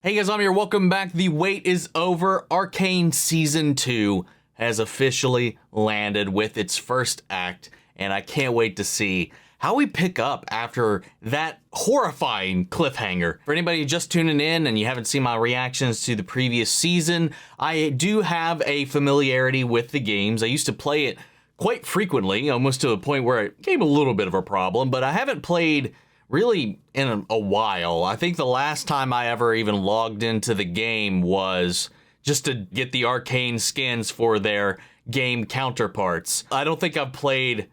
Hey guys, I'm here. Welcome back. The wait is over. Arcane Season 2 has officially landed with its first act, and I can't wait to see how we pick up after that horrifying cliffhanger. For anybody just tuning in and you haven't seen my reactions to the previous season, I do have a familiarity with the games. I used to play it quite frequently, almost to a point where it became a little bit of a problem, but I haven't played really in a while. I think the last time I ever even logged into the game was just to get the Arcane skins for their game counterparts. I don't think I've played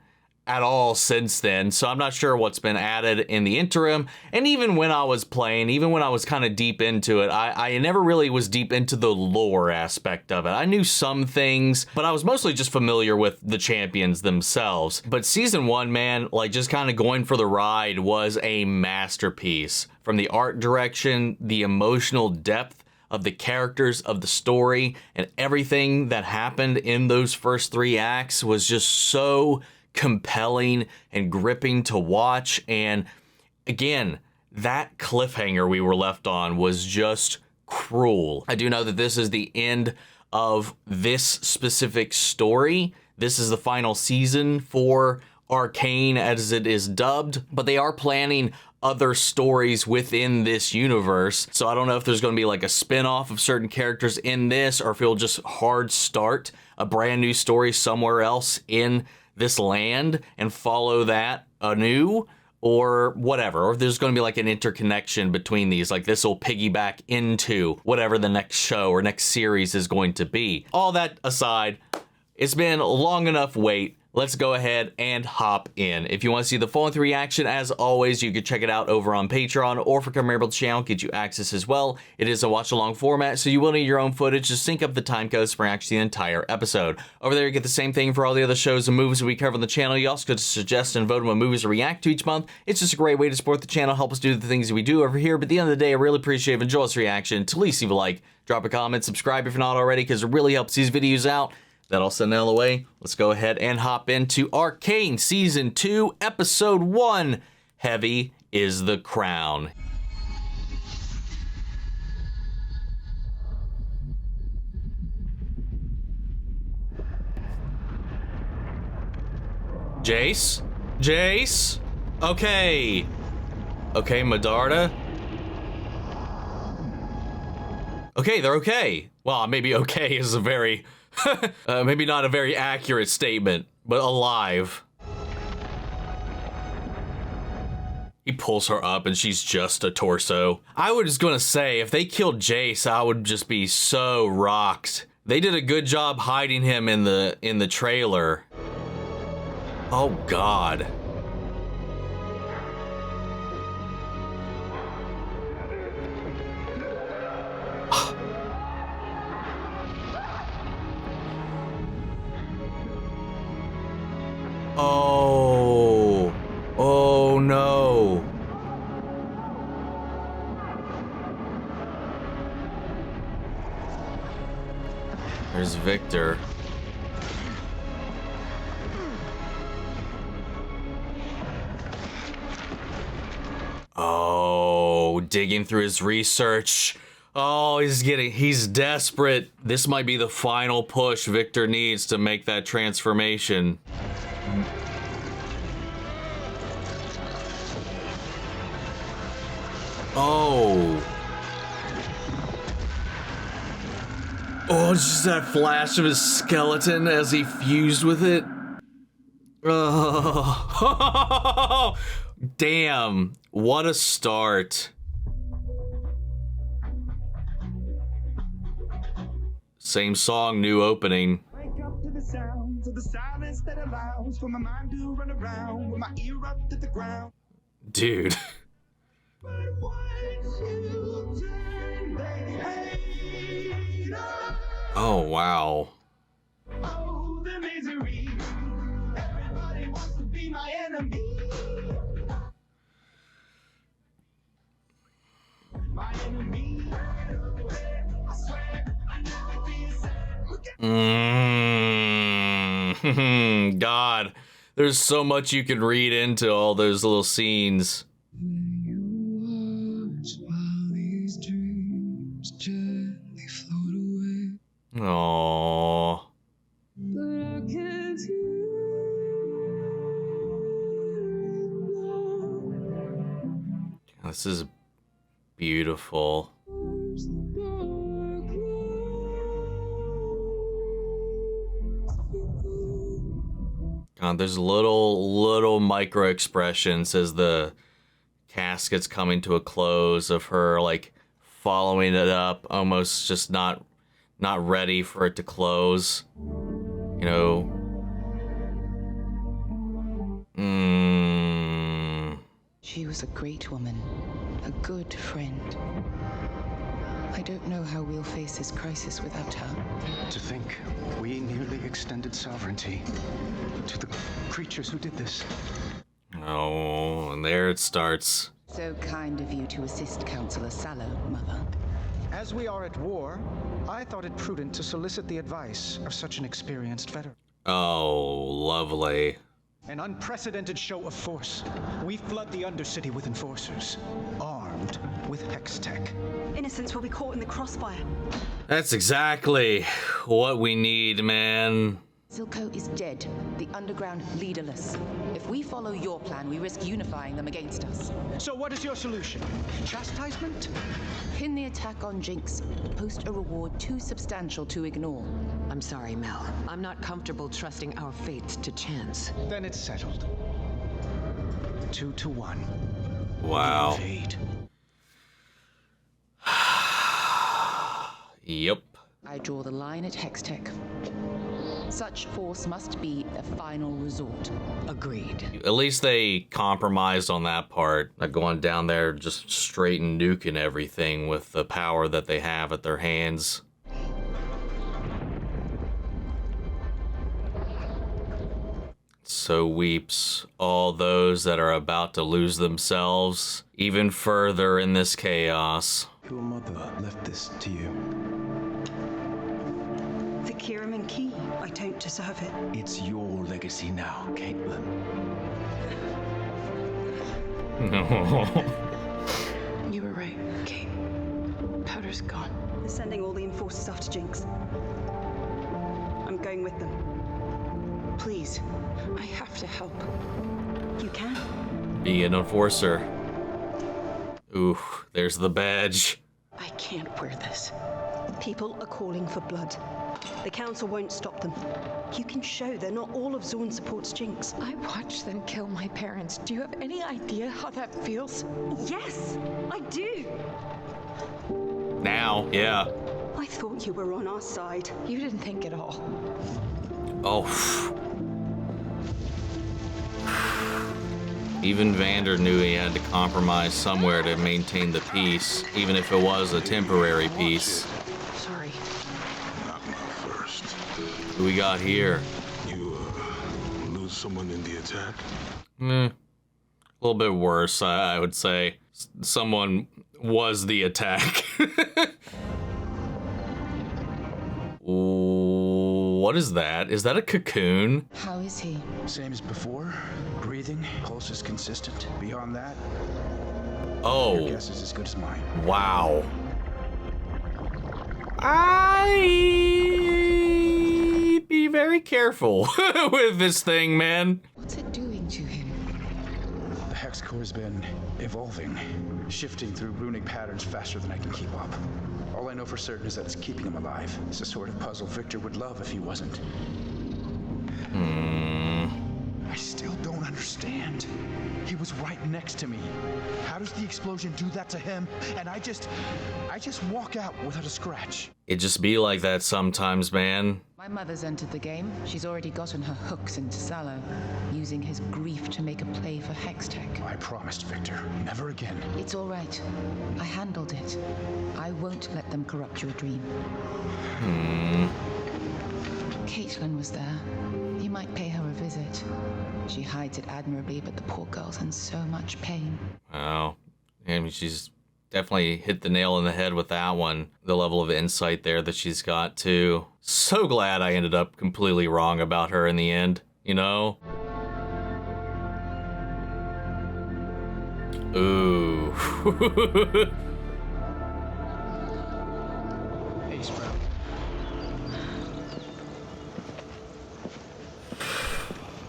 at all since then, so I'm not sure what's been added in the interim. And even when I was playing, even when I was kind of deep into it, I never really was deep into the lore aspect of it. I knew some things, but I was mostly just familiar with the champions themselves. But season 1, man, like just kind of going for the ride was a masterpiece. From the art direction, the emotional depth of the characters, of the story, and everything that happened in those first 3 acts was just so compelling and gripping to watch. And again, that cliffhanger we were left on was just cruel. I do know that this is the end of this specific story. This is the final season for Arcane, as it is dubbed, but they are planning other stories within this universe. So I don't know if there's going to be like a spin-off of certain characters in this, or if it'll just hard start a brand new story somewhere else in this land and follow that anew, or whatever, or if there's going to be like an interconnection between these, like this will piggyback into whatever the next show or next series is going to be. All that aside, it's been a long enough wait. Let's go ahead and hop in. If you want to see the full-length reaction, as always, you can check it out over on Patreon, or for Kiramman channel, get you access as well. It is a watch-along format, so you will need your own footage to sync up the time codes for actually the entire episode. Over there, you get the same thing for all the other shows and movies that we cover on the channel. You also get to suggest and vote on what movies to react to each month. It's just a great way to support the channel, help us do the things that we do over here. But at the end of the day, I really appreciate if you enjoy this reaction. To at least leave a like, drop a comment, subscribe if you're not already, because it really helps these videos out. That all said and out of the way, let's go ahead and hop into Arcane Season 2, Episode 1, Heavy is the Crown. Jayce? Jayce? Okay. Okay, Medarda? Okay, they're okay. Well, maybe okay is a very... maybe not a very accurate statement, but alive. He pulls her up and she's just a torso. I was just gonna say, if they killed Jayce, I would just be so rocked. They did a good job hiding him in the trailer. Oh God. Oh, oh no. There's Viktor. Oh, digging through his research. Oh, he's desperate. This might be the final push Viktor needs to make that transformation. Oh. Oh, it's just that flash of his skeleton as he fused with it. Oh. Damn. What a start. Same song, new opening. Wake up to the sounds of the silence that allows for my mind to run around with my ear up to the ground. Dude. But once you turn, they hate us. Oh, wow. Oh, the misery. Everybody wants to be my enemy. My enemy. I swear I never be a sad. God, there's so much you can read into all those little scenes. You watch while these dreams gently float away. Aww. But I can't This is beautiful. God, there's little micro expressions as the casket's coming to a close of her like following it up, almost just not ready for it to close. You know. She was a great woman, a good friend. I don't know how we'll face this crisis without her. To think we nearly extended sovereignty to the creatures who did this. Oh, and there it starts. So kind of you to assist Councillor Sallow, Mother. As we are at war, I thought it prudent to solicit the advice of such an experienced veteran. Oh, lovely. An unprecedented show of force. We flood the Undercity with enforcers, armed with hex tech. Innocents will be caught in the crossfire. That's exactly what we need, man. Silco is dead, the underground leaderless. If we follow your plan, we risk unifying them against us. So what is your solution? Chastisement? Pin the attack on Jinx. Post a reward too substantial to ignore. I'm sorry, Mel. I'm not comfortable trusting our fates to chance. Then it's settled. 2-1. Wow. Invade. Yep. I draw the line at Hextech. Such force must be a final resort. Agreed. At least they compromised on that part. Not going down there just straight and nuking everything with the power that they have at their hands. So weeps all those that are about to lose themselves even further in this chaos. Your mother left this to you. The Kiramman key. I don't deserve it. It's your legacy now, Caitlyn. You were right, Kate. Powder's gone. They're sending all the enforcers after Jinx. I'm going with them. Please, I have to help. You can. Be an enforcer. Ooh, there's the badge. I can't wear this. People are calling for blood. The council won't stop them. You can show they're not all of Zorn supports Jinx. I watched them kill my parents. Do you have any idea how that feels? Yes, I do. Now, yeah. I thought you were on our side. You didn't think at all. Oh. Even Vander knew he had to compromise somewhere to maintain the peace, even if it was a temporary peace. Sorry. Not my first. Who we got here? You, lose someone in the attack? A little bit worse, I would say. Someone was the attack. What is that? Is that a cocoon? How is he? Same as before. Breathing, pulse is consistent. Beyond that, your Oh, guess is as good as mine. wow. I'd be very careful with this thing, man. What's it doing to him? The hex core has been evolving, shifting through runic patterns faster than I can keep up. All I know for certain is that it's keeping him alive. It's the sort of puzzle Viktor would love if he wasn't. I still don't understand. He was right next to me. How does the explosion do that to him? And I just walk out without a scratch. It just be like that sometimes, man. My mother's entered the game. She's already gotten her hooks into Sallow, using his grief to make a play for Hextech. I promised Viktor, never again. It's all right. I handled it. I won't let them corrupt your dream. Caitlyn was there. You might pay her a visit. She hides it admirably, but the poor girl's in so much pain. Oh, I mean, she's definitely hit the nail on the head with that one. The level of insight there that she's got, too. So glad I ended up completely wrong about her in the end, you know? Ooh. Peace, bro.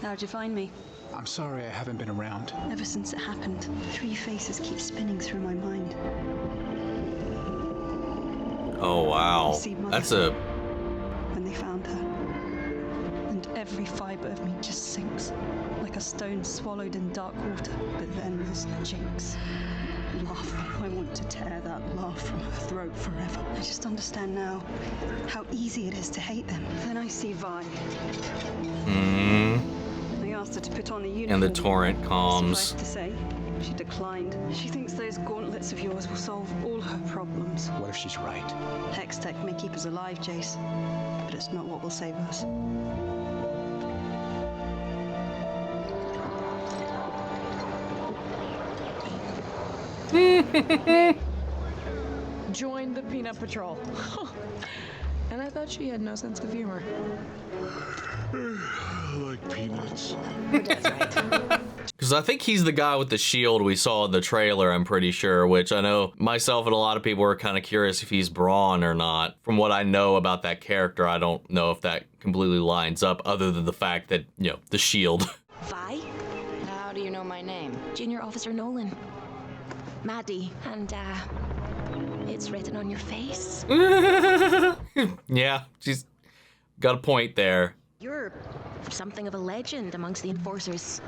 How'd you find me? I'm sorry I haven't been around. Ever since it happened, 3 faces keep spinning through my mind. Oh, wow. See Mother That's a... when they found her. And every fiber of me just sinks, like a stone swallowed in dark water. But then there's Jinx. Laughing. I want to tear that laugh from her throat forever. I just understand now how easy it is to hate them. Then I see Vi. I asked her to put on the uniform. And the torrent calms. Suffice to say, she declined. She thinks those gauntlets of yours will solve all her problems. What if she's right? Hextech may keep us alive, Jayce, but it's not what will save us. Joined the Peanut Patrol. And I thought she had no sense of humor. I like peanuts. Because I think he's the guy with the shield we saw in the trailer, I'm pretty sure, which I know myself and a lot of people were kind of curious if he's Braun or not. From what I know about that character, I don't know if that completely lines up other than the fact that, you know, the shield. Vi? How do you know my name? Junior Officer Nolan. Maddie, and it's written on your face. Yeah, she's got a point there. You're something of a legend amongst the enforcers.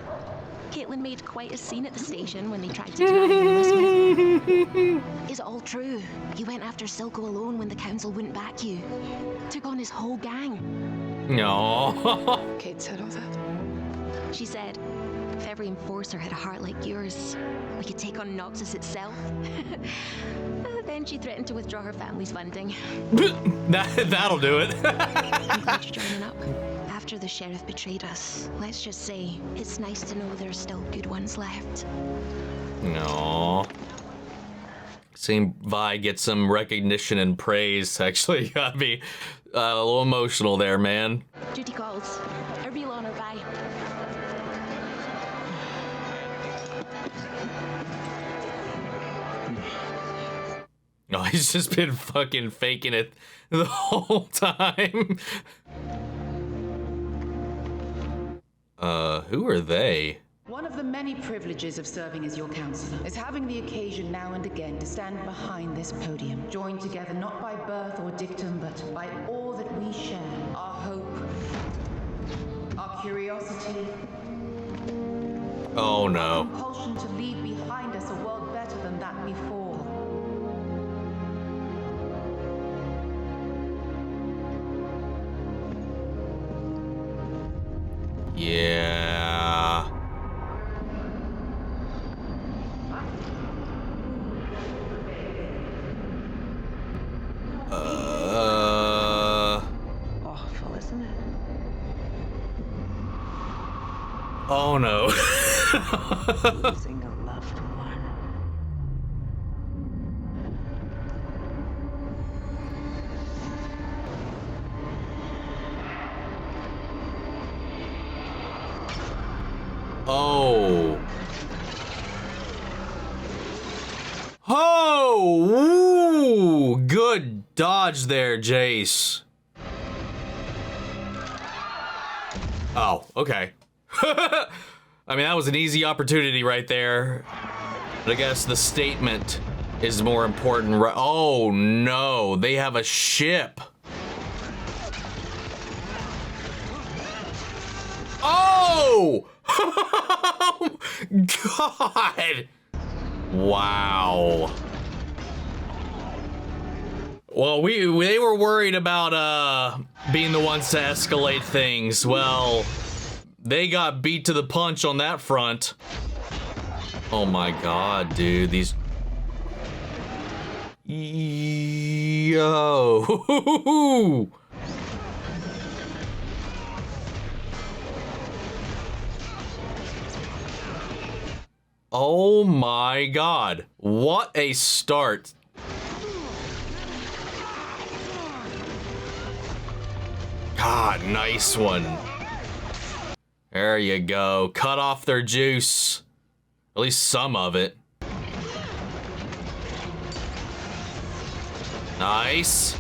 Caitlyn made quite a scene at the station when they tried to deny your enlistment. Is it all true? You went after Silco alone when the council wouldn't back you. Took on his whole gang. No. Kate said all that. She said, if every enforcer had a heart like yours, we could take on Noxus itself. Then she threatened to withdraw her family's funding. That'll do it. I'm glad you're joining up. After the sheriff betrayed us, let's just say, it's nice to know there's still good ones left. No. Seeing Vi get some recognition and praise actually got me a little emotional there, man. Duty calls. A real honor, Vi. No, he's just been fucking faking it the whole time. Who are they? One of the many privileges of serving as your counselor is having the occasion now and again to stand behind this podium, joined together not by birth or dictum, but by all that we share. Our hope, our curiosity. Oh no. Our compulsion to leave behind us a world better than that before. Yeah. Awful, isn't it? Oh no. Losing a loved one. Oh. Oh, ooh, good dodge there, Jayce. Oh, okay. I mean, that was an easy opportunity right there. But I guess the statement is more important. Oh no, they have a ship. Oh! God! Wow. Well, they were worried about being the ones to escalate things. Well, they got beat to the punch on that front. Oh my God, dude, these. Yo. Oh my God, what a start. God, nice one. There you go, cut off their juice. At least some of it. Nice.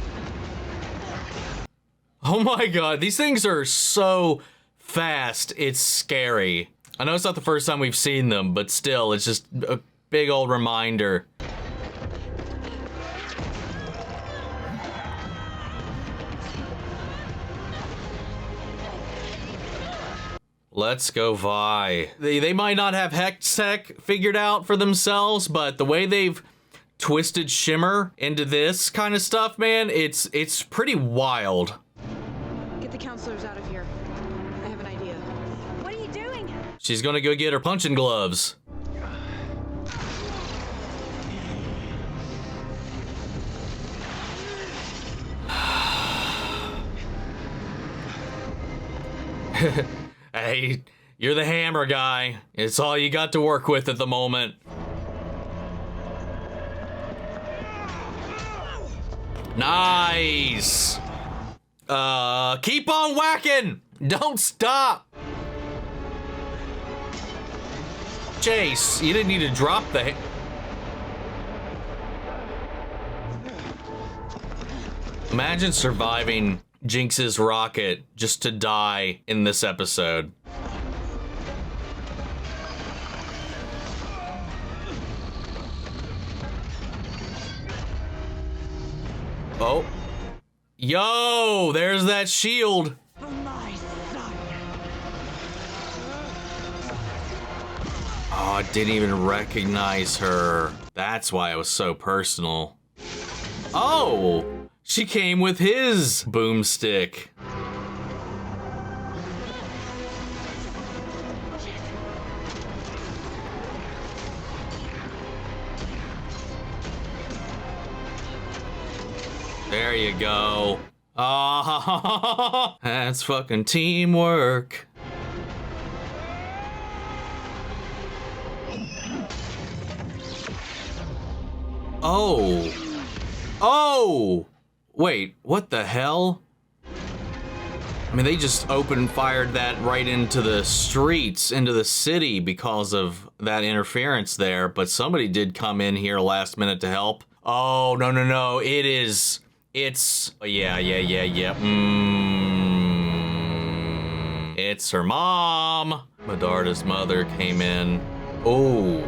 Oh my god, these things are so fast, it's scary. I know it's not the first time we've seen them, but still, it's just a big old reminder. Let's go Vi. They might not have Hextech figured out for themselves, but the way they've twisted Shimmer into this kind of stuff, man, it's pretty wild. Get the counselors out of here. I have an idea. What are you doing? She's gonna go get her punching gloves. Hey, you're the hammer guy. It's all you got to work with at the moment. Nice. Keep on whacking. Don't stop. Jayce, you didn't need to drop the... Imagine surviving Jinx's rocket just to die in this episode. Oh. Yo, there's that shield. Oh, I didn't even recognize her. That's why it was so personal. Oh, she came with his boomstick. There you go. Ah, that's fucking teamwork. Oh. Oh! Wait, what the hell? I mean, they just fired that right into the streets, into the city because of that interference there, but somebody did come in here last minute to help. Oh, no, no, no, it's, yeah. It's her mom. Medarda's mother came in. Oh.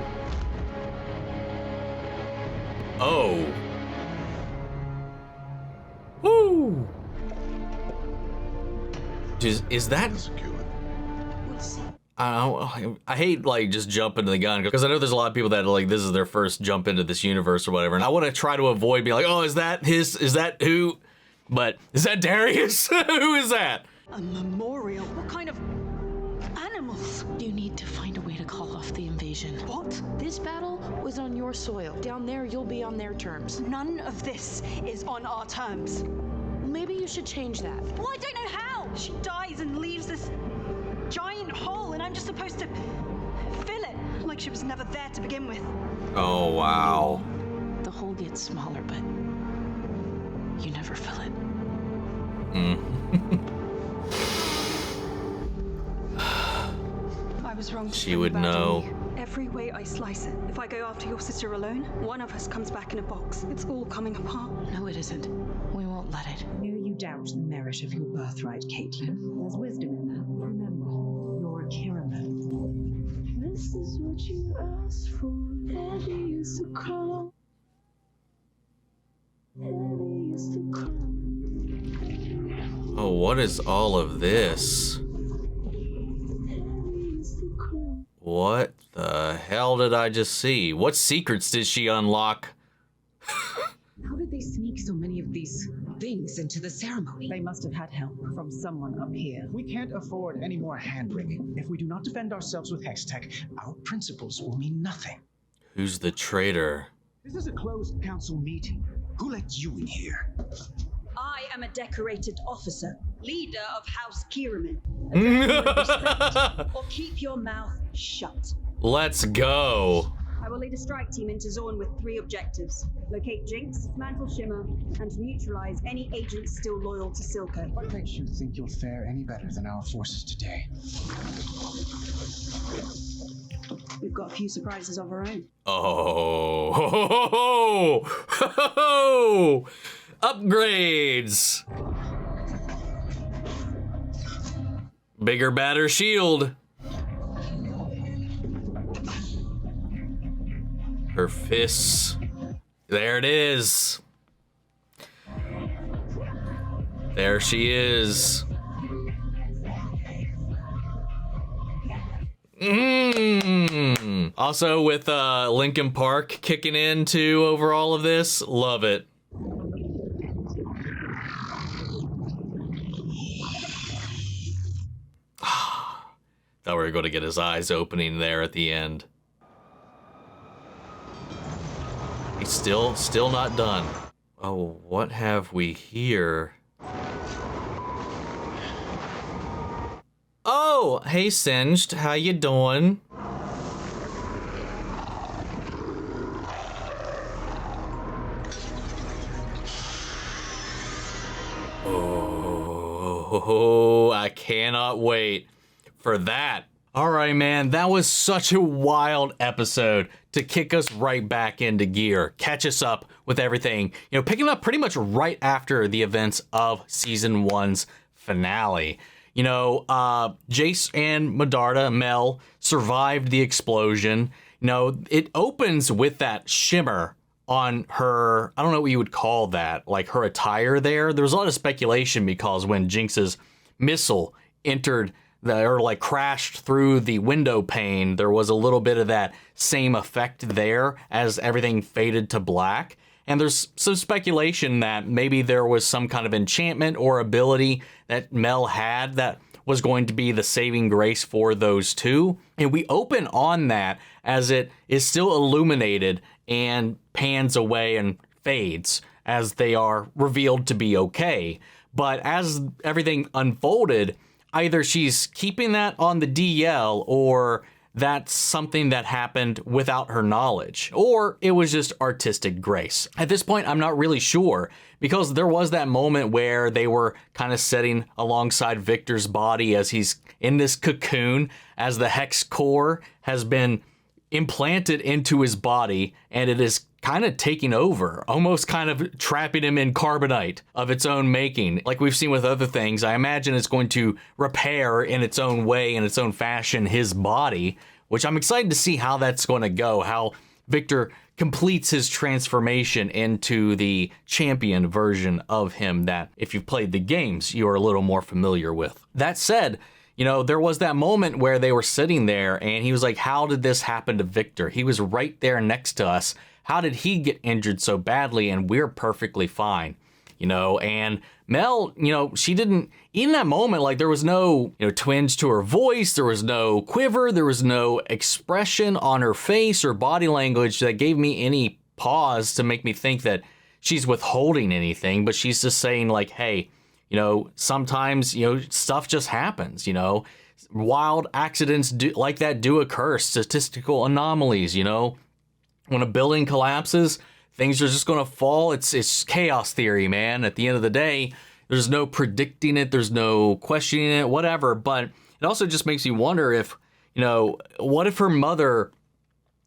Oh. Woo! Is that... I hate, like, just jumping to the gun, because I know there's a lot of people that, like, this is their first jump into this universe or whatever, and I want to try to avoid being like, oh, is that who? But, is that Darius? Who is that? A memorial? What kind of animals? You need to find a way to call off the invasion. What? This battle was on your soil. Down there, you'll be on their terms. None of this is on our terms. Maybe you should change that. Well, I don't know how. She dies and leaves this giant hole, and I'm just supposed to fill it, like she was never there to begin with. Oh, wow. The hole gets smaller, but you never fill it. I was wrong. She would know. Every way I slice it, if I go after your sister alone, one of us comes back in a box. It's all coming apart. No, it isn't. We won't let it. I know you doubt the merit of your birthright, Caitlyn. There's wisdom in that. Remember, you're a Kiramman. This is what you asked for. Daddy is to come. Daddy is to come. Oh, what is all of this? What the hell did I just see? What secrets did she unlock? How did they sneak so many of these things into the ceremony? They must have had help from someone up here. We can't afford any more hand-wringing. If we do not defend ourselves with Hextech, our principles will mean nothing. Who's the traitor? This is a closed council meeting. Who let you in here? I am a decorated officer, leader of House Kiramman. Or keep your mouth shut. Let's go. I will lead a strike team into Zorn with 3 objectives. Locate Jinx, dismantle Shimmer, and neutralize any agents still loyal to Silco. What makes you think you'll fare any better than our forces today? We've got a few surprises of our own. Oh, upgrades. Bigger, badder shield. Her fists. There it is. There she is. Also with Linkin Park kicking in too over all of this. Love it. Thought we were going to get his eyes opening there at the end. He's still not done. Oh, what have we here? Oh, hey Singed, how you doing? Oh, I cannot wait for that. All right, man, that was such a wild episode to kick us right back into gear, catch us up with everything, you know, picking up pretty much right after the events of season 1's finale. You know, Jayce and Medarda, Mel, survived the explosion. You know, it opens with that shimmer on her, I don't know what you would call that, like her attire there. There was a lot of speculation because when Jinx's missile entered or like crashed through the window pane, there was a little bit of that same effect there as everything faded to black. And there's some speculation that maybe there was some kind of enchantment or ability that Mel had that was going to be the saving grace for those two. And we open on that as it is still illuminated and pans away and fades as they are revealed to be okay. But as everything unfolded, either she's keeping that on the DL or that's something that happened without her knowledge, or it was just artistic grace. At this point, I'm not really sure because there was that moment where they were kind of sitting alongside Viktor's body as he's in this cocoon, as the hex core has been implanted into his body and it is kind of taking over, almost kind of trapping him in carbonite of its own making. Like we've seen with other things, I imagine it's going to repair in its own way, in its own fashion, his body, which I'm excited to see how that's going to go, how Viktor completes his transformation into the champion version of him that, if you've played the games, you're a little more familiar with. That said, you know, there was that moment where they were sitting there and he was like, how did this happen to Viktor? He was right there next to us. How did he get injured so badly and we're perfectly fine? You know, and Mel, you know, she didn't, in that moment, like there was no, you know, twinge to her voice, there was no quiver, there was no expression on her face or body language that gave me any pause to make me think that she's withholding anything, but she's just saying like, hey, you know, sometimes, you know, stuff just happens, you know, wild accidents like that do occur, statistical anomalies, you know. When a building collapses, things are just going to fall. It's chaos theory, man. At the end of the day, there's no predicting it. There's no questioning it, whatever. But it also just makes you wonder if, you know, what if her mother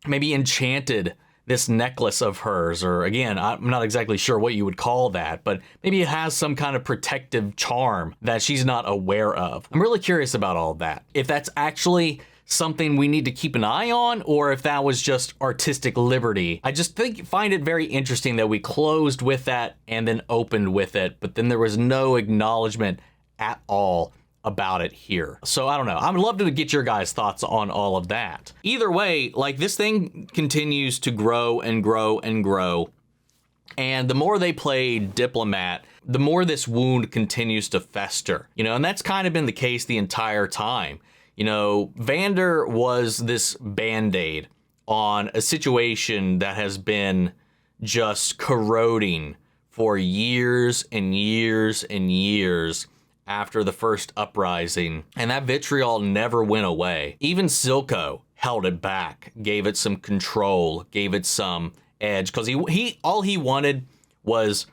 maybe enchanted this necklace of hers? Or again, I'm not exactly sure what you would call that, but maybe it has some kind of protective charm that she's not aware of. I'm really curious about all of that. If that's actually something we need to keep an eye on, or if that was just artistic liberty. I just find it very interesting that we closed with that and then opened with it, but then there was no acknowledgement at all about it here. So I don't know. I would love to get your guys' thoughts on all of that. Either way, like this thing continues to grow and grow and grow. And the more they play diplomat, the more this wound continues to fester, you know, and that's kind of been the case the entire time. You know, Vander was this Band-Aid on a situation that has been just corroding for years and years and years after the first uprising. And that vitriol never went away. Even Silco held it back, gave it some control, gave it some edge, because he all he wanted was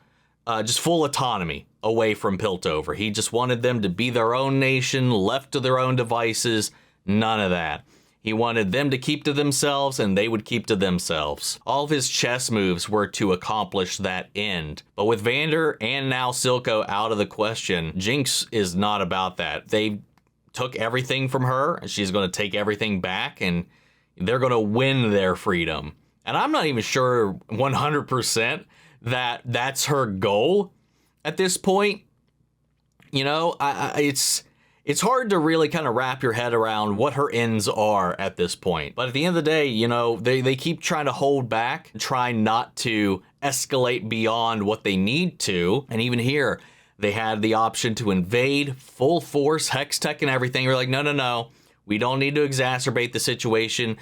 just full autonomy away from Piltover. He just wanted them to be their own nation, left to their own devices. None of that. He wanted them to keep to themselves and they would keep to themselves. All of his chess moves were to accomplish that end. But with Vander and now Silco out of the question, Jinx is not about that. They took everything from her, and she's going to take everything back, and they're going to win their freedom. And I'm not even sure 100% that that's her goal at this point. You know, it's hard to really kind of wrap your head around what her ends are at this point. But at the end of the day, you know, they keep trying to hold back, try not to escalate beyond what they need to. And even here, they had the option to invade, full force, hex tech and everything. We're like, no. We don't need to exacerbate the situation.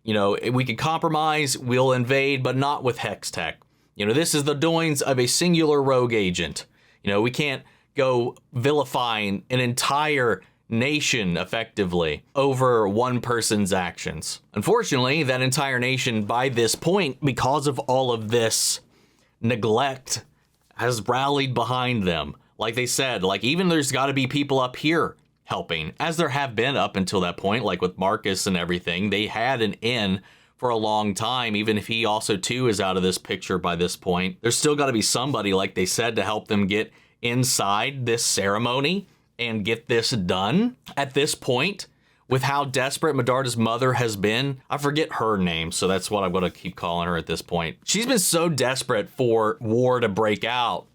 You know, we can compromise, we'll invade, but not with hex tech. You know, this is the doings of a singular rogue agent. You know, we can't go vilifying an entire nation effectively over one person's actions. Unfortunately, that entire nation by this point, because of all of this neglect, has rallied behind them. Like they said, like even there's got to be people up here helping, as there have been up until that point, like with Marcus and everything. They had an in for a long time, even if he also too is out of this picture by this point. There's still got to be somebody, like they said, to help them get inside this ceremony and get this done. At this point, with how desperate Medarda's mother has been, I forget her name, so that's what I'm going to keep calling her at this point. She's been so desperate for war to break out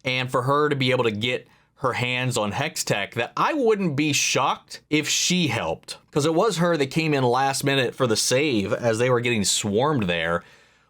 and for her to be able to get her hands on hex tech that I wouldn't be shocked if she helped, because it was her that came in last minute for the save as they were getting swarmed there.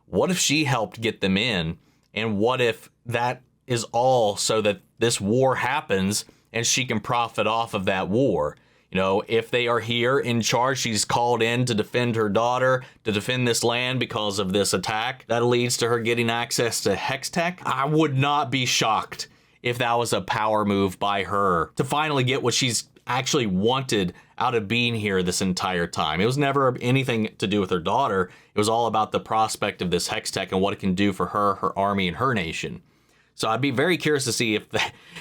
What if she helped get them in? And what if that is all so that this war happens and she can profit off of that war? You know, if they are here in charge, she's called in to defend her daughter, to defend this land because of this attack. That leads to her getting access to hex tech. I would not be shocked if that was a power move by her to finally get what she's actually wanted out of being here this entire time. It was never anything to do with her daughter. It was all about the prospect of this hex tech and what it can do for her, her army, and her nation. So I'd be very curious to see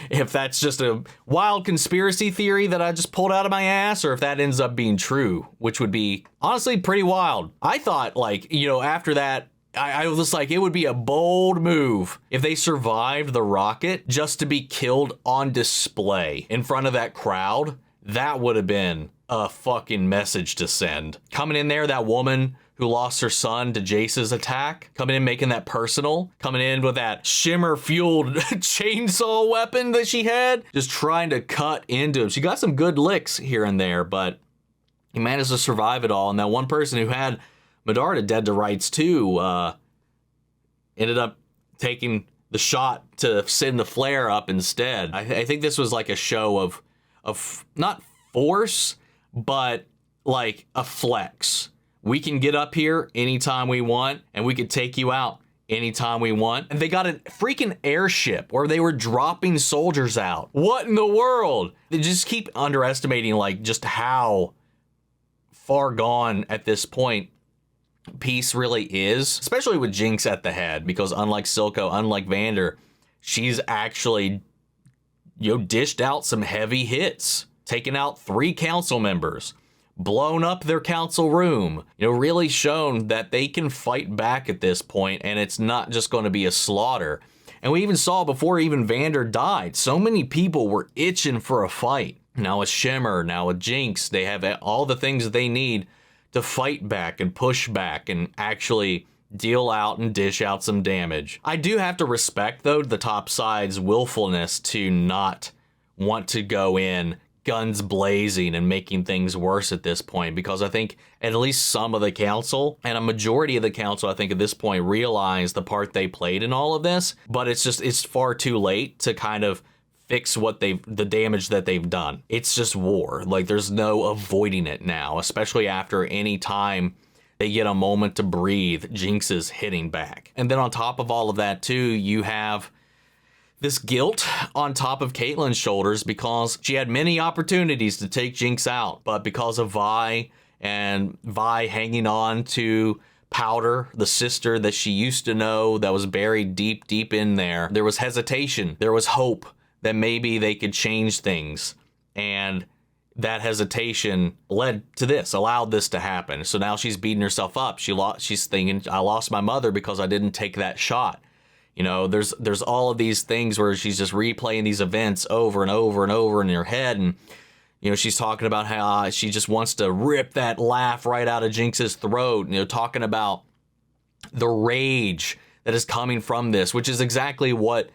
if that's just a wild conspiracy theory that I just pulled out of my ass, or if that ends up being true, which would be honestly pretty wild. I thought, like, you know, after that, I was like, it would be a bold move if they survived the rocket just to be killed on display in front of that crowd. That would have been a fucking message to send. Coming in there, that woman who lost her son to Jayce's attack, coming in making that personal, coming in with that shimmer-fueled chainsaw weapon that she had, just trying to cut into him. She got some good licks here and there, but he managed to survive it all. And that one person who had Medarda dead to rights too ended up taking the shot to send the flare up instead. I think this was like a show of not force, but like a flex. We can get up here anytime we want, and we could take you out anytime we want. And they got a freaking airship where they were dropping soldiers out. What in the world? They just keep underestimating like just how far gone at this point peace really is, especially with Jinx at the head, because unlike Silco, unlike Vander, she's actually, you know, dished out some heavy hits, taken out 3 council members, blown up their council room, you know, really shown that they can fight back at this point, and it's not just going to be a slaughter. And we even saw before even Vander died, so many people were itching for a fight. Now with Shimmer, now with Jinx, they have all the things that they need to fight back and push back and actually deal out and dish out some damage. I do have to respect, though, the top side's willfulness to not want to go in guns blazing and making things worse at this point, because I think at least some of the council and a majority of the council, I think at this point, realize the part they played in all of this, but it's far too late to kind of fix the damage that they've done. It's just war. Like, there's no avoiding it now, especially after any time they get a moment to breathe, Jinx is hitting back. And then on top of all of that too, you have this guilt on top of Caitlyn's shoulders because she had many opportunities to take Jinx out, but because of Vi and Vi hanging on to Powder, the sister that she used to know that was buried deep, deep in there, there was hesitation. There was hope that maybe they could change things. And that hesitation led to this, allowed this to happen. So now she's beating herself up. She's thinking, I lost my mother because I didn't take that shot. You know, there's all of these things where she's just replaying these events over and over and over in her head. And You know, she's talking about how she just wants to rip that laugh right out of Jinx's throat. You know, talking about the rage that is coming from this, which is exactly what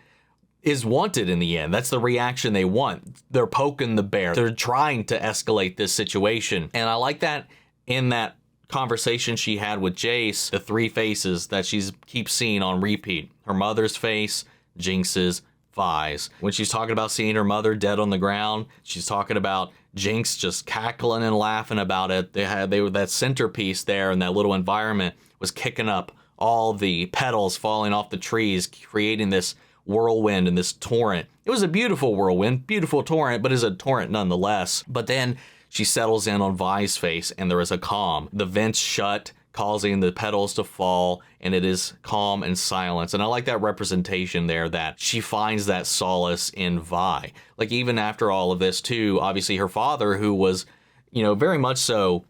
is wanted in the end. That's the reaction they want. They're poking the bear. They're trying to escalate this situation. And I like that in that conversation she had with Jayce, the three faces that she's keeps seeing on repeat. Her mother's face, Jinx's, Vi's. When she's talking about seeing her mother dead on the ground, she's talking about Jinx just cackling and laughing about it. They were that centerpiece there, and that little environment was kicking up all the petals falling off the trees, creating this whirlwind and this torrent. It was a beautiful whirlwind, beautiful torrent, but it's a torrent nonetheless. But then she settles in on Vi's face, and there is a calm. The vents shut, causing the petals to fall, and it is calm and silence. And I like that representation there, that she finds that solace in Vi. Like, even after all of this too, obviously her father, who was, you know, very much so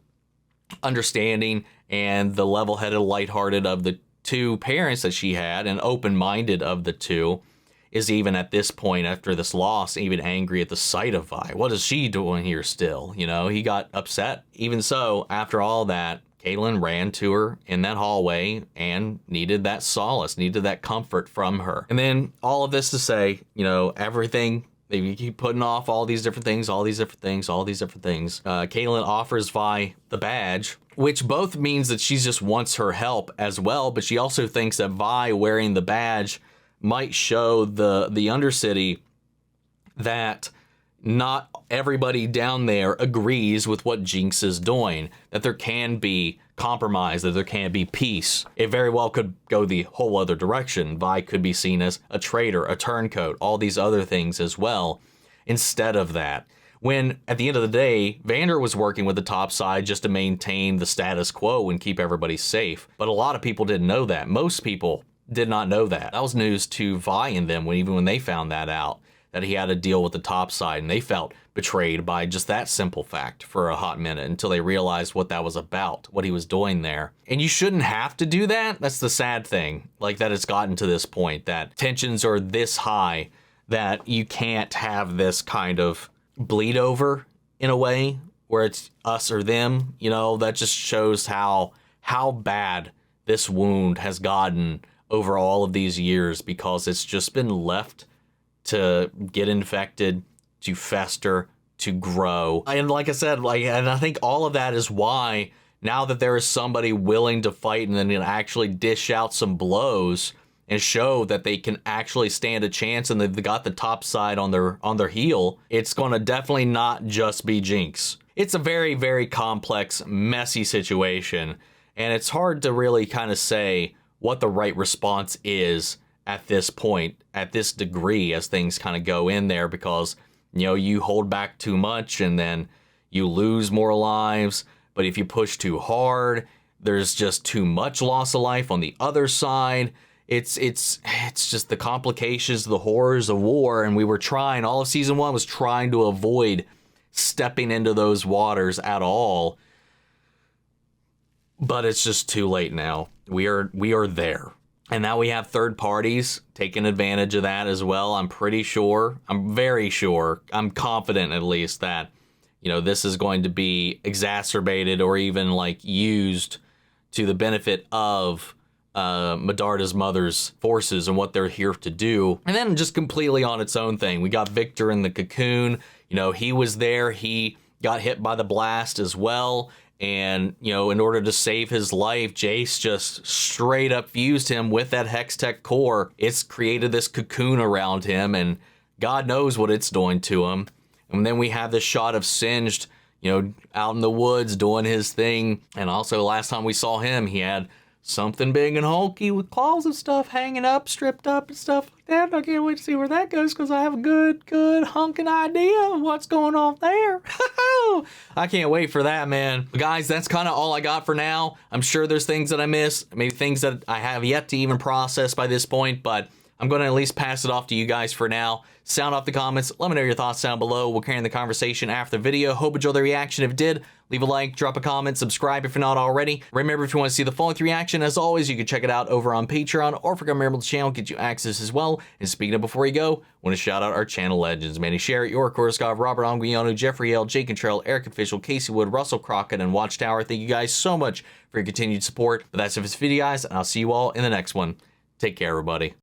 understanding and the level-headed, lighthearted of the two parents that she had, and open-minded of the two, is even at this point, after this loss, even angry at the sight of Vi. What is she doing here still? You know, he got upset. Even so, after all that, Caitlyn ran to her in that hallway and needed that solace, needed that comfort from her. And then all of this to say, you know, everything, they keep putting off all these different things, all these different things, all these different things. Caitlyn offers Vi the badge, which both means that she just wants her help as well, but she also thinks that Vi wearing the badge might show the Undercity that not everybody down there agrees with what Jinx is doing, that there can be compromise, that there can be peace. It very well could go the whole other direction. Vi could be seen as a traitor, a turncoat, all these other things as well, instead of that. When, at the end of the day, Vander was working with the top side just to maintain the status quo and keep everybody safe. But a lot of people didn't know that. Most people did not know that. That was news to Vi and them, even when they found that out, that he had to deal with the top side, and they felt betrayed by just that simple fact for a hot minute until they realized what that was about, what he was doing there. And you shouldn't have to do that. That's the sad thing, like, that it's gotten to this point, that tensions are this high that you can't have this kind of bleed over in a way where it's us or them. You know, that just shows how bad this wound has gotten over all of these years, because it's just been left to get infected, to fester, to grow. And like I said, and I think all of that is why now that there is somebody willing to fight and then actually dish out some blows and show that they can actually stand a chance and they've got the top side on their heel, it's going to definitely not just be Jinx. It's a very, very complex, messy situation, and it's hard to really kind of say what the right response is at this point, at this degree, as things kind of go in there, because, you know, you hold back too much and then you lose more lives. But if you push too hard, there's just too much loss of life on the other side. It's just the complications, the horrors of war. And we were trying, all of season 1 was trying to avoid stepping into those waters at all. But it's just too late now. We are there. And now we have third parties taking advantage of that as well. I'm pretty sure, I'm very sure, I'm confident at least that, you know, this is going to be exacerbated or even like used to the benefit of Medarda's mother's forces and what they're here to do. And then just completely on its own thing, we got Viktor in the cocoon. You know, he was there. He got hit by the blast as well. And, you know, in order to save his life, Jayce just straight up fused him with that Hextech core. It's created this cocoon around him, and God knows what it's doing to him. And then we have this shot of Singed, you know, out in the woods doing his thing. And also last time we saw him, he had something big and hulky with claws and stuff hanging up, stripped up and stuff like that. I can't wait to see where that goes, because I have a good hunking idea of what's going on there. I can't wait for that, man. But guys, that's kind of all I got for now. I'm sure there's things that I missed, maybe things that I have yet to even process by this point, but I'm going to at least pass it off to you guys for now. Sound off the comments. Let me know your thoughts down below. We'll carry on the conversation after the video. Hope you enjoyed the reaction. If you did, leave a like, drop a comment, subscribe if you're not already. Remember, if you want to see the full reaction, as always, you can check it out over on Patreon, or if you're a member of the channel, get you access as well. And speaking of before you go, I want to shout out our channel legends. Manny Sherritt, York Korskov, Robert Anguiano, Jeffrey L, Jake Contrell, Eric Official, Casey Wood, Russell Crockett, and Watchtower. Thank you guys so much for your continued support. But that's it for this video, guys, and I'll see you all in the next one. Take care, everybody.